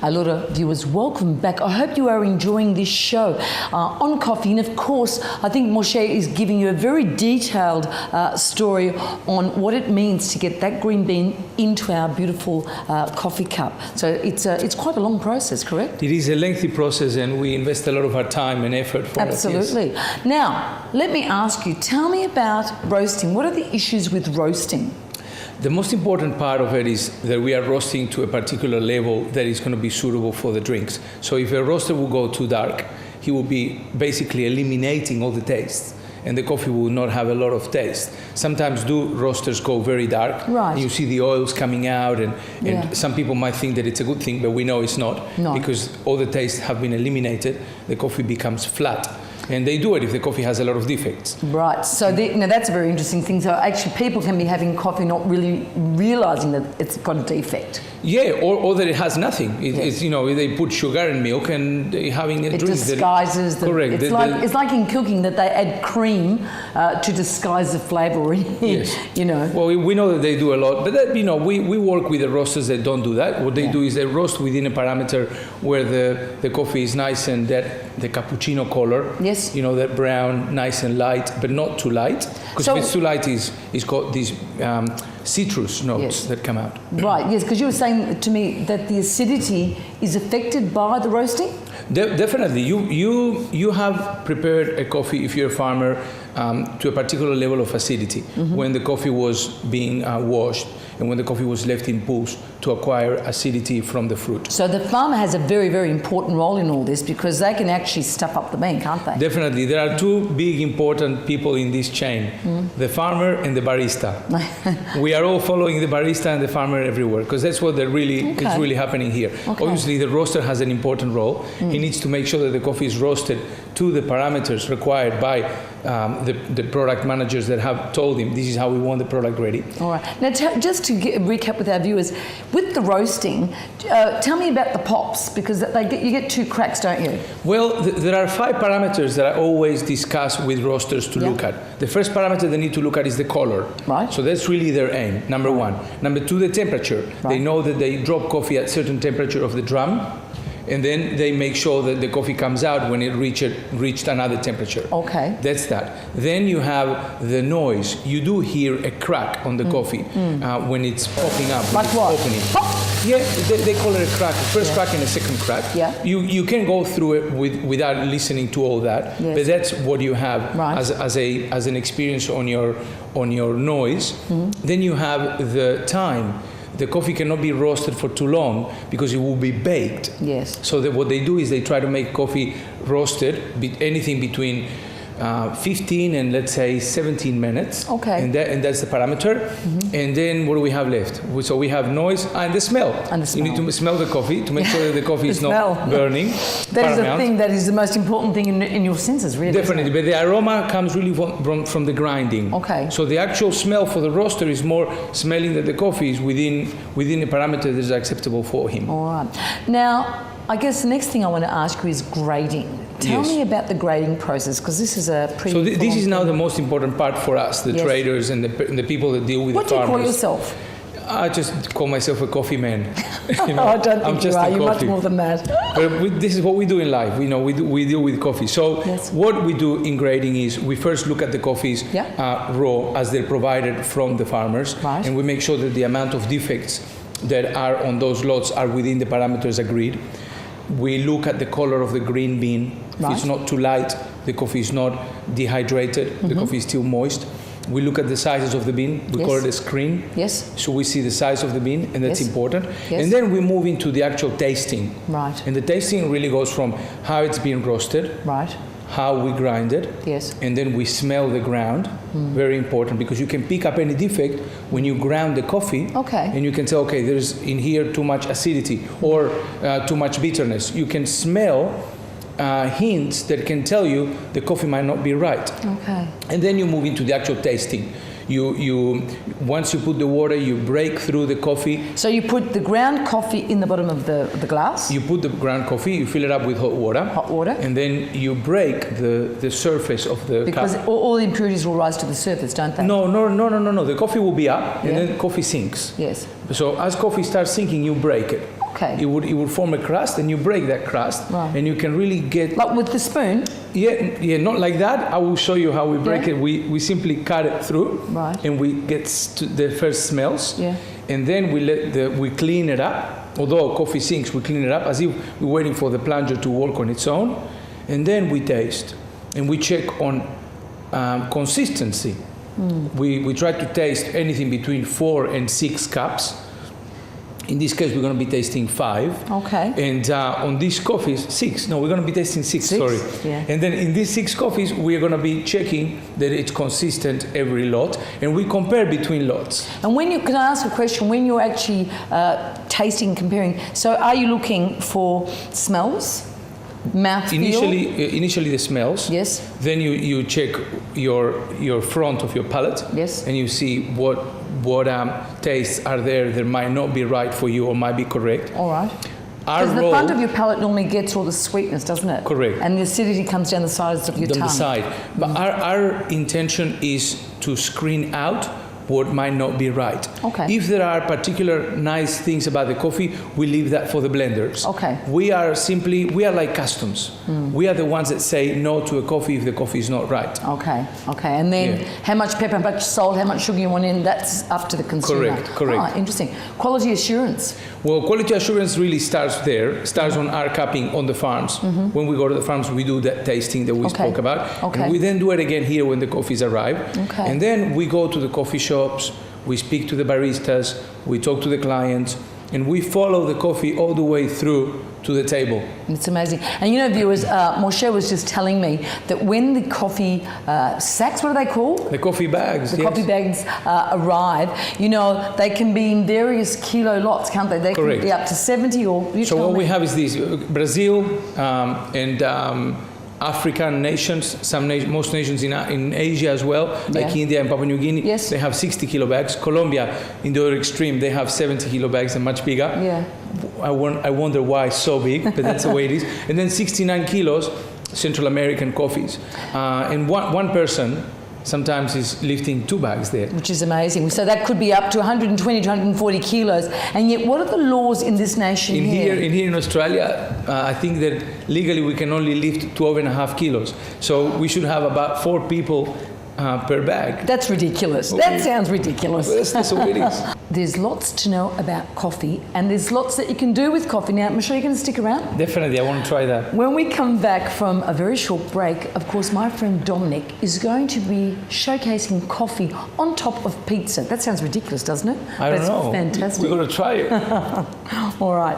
a lot of viewers, welcome back. I hope you are enjoying this show on coffee. And of course, I think Moshe is giving you a very detailed story on what it means to get that green bean into our beautiful coffee cup. So it's quite a long process, correct? It is a lengthy process, and we invest a lot of our time and effort for Absolutely. it. Yes. Now, let me ask you, tell me about roasting. What are the issues with roasting? The most important part of it is that we are roasting to a particular level that is going to be suitable for the drinks. So if a roaster will go too dark, he will be basically eliminating all the tastes, and the coffee will not have a lot of taste. Sometimes roasters go very dark, right. and you see the oils coming out, and some people might think that it's a good thing, but we know it's not, because all the tastes have been eliminated. The coffee becomes flat. And they do it if the coffee has a lot of defects. Right. So now that's a very interesting thing. So actually people can be having coffee not really realising that it's got a defect. Yeah, or that it has nothing. It's, you know, they put sugar and milk and they're having a drink. It disguises the... Correct. It's like in cooking that they add cream to disguise the flavour. Yes. You know. Well, we know that they do a lot, but that, you know, we work with the roasters that don't do that. What they do is they roast within a parameter where the coffee is nice and that the cappuccino color. Yes. You know, that brown, nice and light, but not too light. Because if it's too light, it's got these citrus notes that come out. Right, yes, because you were saying to me that the acidity is affected by the roasting? Definitely. You have prepared a coffee, if you're a farmer, to a particular level of acidity when the coffee was being washed and when the coffee was left in pools to acquire acidity from the fruit. So the farmer has a very, very important role in all this because they can actually stuff up the bean, can't they? Definitely. There are two big important people in this chain, the farmer and the barista. We are all following the barista and the farmer everywhere because that's what is really happening here. Okay. Obviously, the roaster has an important role. He needs to make sure that the coffee is roasted to the parameters required by the product managers that have told him this is how we want the product ready. All right. Now, just to recap with our viewers, with the roasting, tell me about the pops because you get two cracks, don't you? Well, there are 5 parameters that I always discuss with roasters to look at. The first parameter they need to look at is the color. Right. So that's really their aim, number 1. Number 2, the temperature. Right. They know that they drop coffee at certain temperature of the drum, and then they make sure that the coffee comes out when it reached another temperature. Okay. That's that. Then you have the noise. You do hear a crack on the coffee when it's popping up. Like what? Opening. Pop! Yeah, they call it a crack. The first crack and a second crack. Yeah. You can go through it without listening to all that, but that's what you have as an experience on your noise. Then you have the time. The coffee cannot be roasted for too long because it will be baked. Yes. So what they do is they try to make coffee roasted, anything between 15 and let's say 17 minutes. Okay. And that's the parameter. And then what do we have left? So we have noise and the smell. You need to smell the coffee to make sure that the coffee is not burning. That is the thing that is the most important thing in your senses, really. Definitely, but the aroma comes really from the grinding. Okay. So the actual smell for the roaster is more smelling that the coffee is within a parameter that is acceptable for him. All right. Now, I guess the next thing I want to ask you is grading. Tell me about the grading process, because this is a pretty... So this is now the most important part for us, the traders and the people that deal with the farmers. What do you call yourself? I just call myself a coffee man. I don't think you are. You're much more than that. But this is what we do in life. We deal with coffee. So what we do in grading is we first look at the coffees raw as they're provided from the farmers, and we make sure that the amount of defects that are on those lots are within the parameters agreed. We look at the color of the green bean. If it's not too light, the coffee is not dehydrated, the coffee is still moist. We look at the sizes of the bean. We call it a screen. Yes. So we see the size of the bean, and that's important. Yes. And then we move into the actual tasting. Right. And the tasting really goes from how it's being roasted. Right. How we grind it. Yes. And then we smell the ground. Very important, because you can pick up any defect when you ground the coffee. Okay. And you can say, okay, there's in here too much acidity or too much bitterness. You can smell hints that can tell you the coffee might not be right. Okay. And then you move into the actual tasting. Once you put the water, you break through the coffee. So you put the ground coffee in the bottom of the glass? You put the ground coffee, you fill it up with hot water. Hot water. And then you break the surface of the cup. Because all the impurities will rise to the surface, don't they? No. The coffee will be up, and then the coffee sinks. Yes. So as coffee starts sinking, you break it. Okay. It would form a crust, and you break that crust, and you can really get. Like with the spoon? Yeah, not like that. I will show you how we break it. We simply cut it through, and we get to the first smells, and then we clean it up. Although coffee sinks, we clean it up as if we're waiting for the plunger to work on its own, and then we taste, and we check on consistency. We try to taste anything between 4 and 6 cups. In this case, we're going to be tasting 5. Okay. And on these coffees, 6. No, we're going to be tasting 6, sorry. Yeah. And then in these 6 coffees, we're going to be checking that it's consistent every lot. And we compare between lots. And can I ask a question? When you're actually tasting, comparing, so are you looking for smells? Mouthfeel? Initially the smells. Yes. Then you check your front of your palate. Yes. And you see what tastes are there that might not be right for you or might be correct. All right. Because the front of your palate normally gets all the sweetness, doesn't it? Correct. And the acidity comes down the sides of your tongue. Down the side. But our intention is to screen out what might not be right. Okay. If there are particular nice things about the coffee, we leave that for the blenders. Okay. We are like customs. We are the ones that say no to a coffee if the coffee is not right. Okay. And then how much pepper, how much salt, how much sugar you want in, that's up to the consumer. Correct. Ah, interesting. Quality assurance. Well, quality assurance really starts on our cupping on the farms. When we go to the farms, we do that tasting that we spoke about. Okay. And we then do it again here when the coffees arrive. Okay. And then we go to the coffee shops, we speak to the baristas, we talk to the clients, and we follow the coffee all the way through to the table. It's amazing. And you know, viewers, Moshe was just telling me that when the coffee sacks, what are they called? The coffee bags. The coffee bags arrive, you know, they can be in various kilo lots, can't they? They Correct. can be up to 70 or... So what we have is these, Brazil and African nations, most nations in Asia as well, like India and Papua New Guinea, they have 60 kilo bags. Colombia, in the other extreme, they have 70 kilo bags and much bigger. Yeah. I wonder why it's so big, but that's the way it is. And then 69 kilos, Central American coffees. And one person sometimes is lifting 2 bags there. Which is amazing. So that could be up to 120 to 140 kilos. And yet, what are the laws in this nation here? In Australia, I think that legally we can only lift 12.5 kilos. So we should have about 4 people per bag. That's ridiculous. Okay. That sounds ridiculous. Well, that's the way it is. There's lots to know about coffee, and there's lots that you can do with coffee. Now, Michelle, you're going to stick around? Definitely, I want to try that. When we come back from a very short break, of course, my friend Dominic is going to be showcasing coffee on top of pizza. That sounds ridiculous, doesn't it? I don't know. Fantastic. We're going to try it. All right.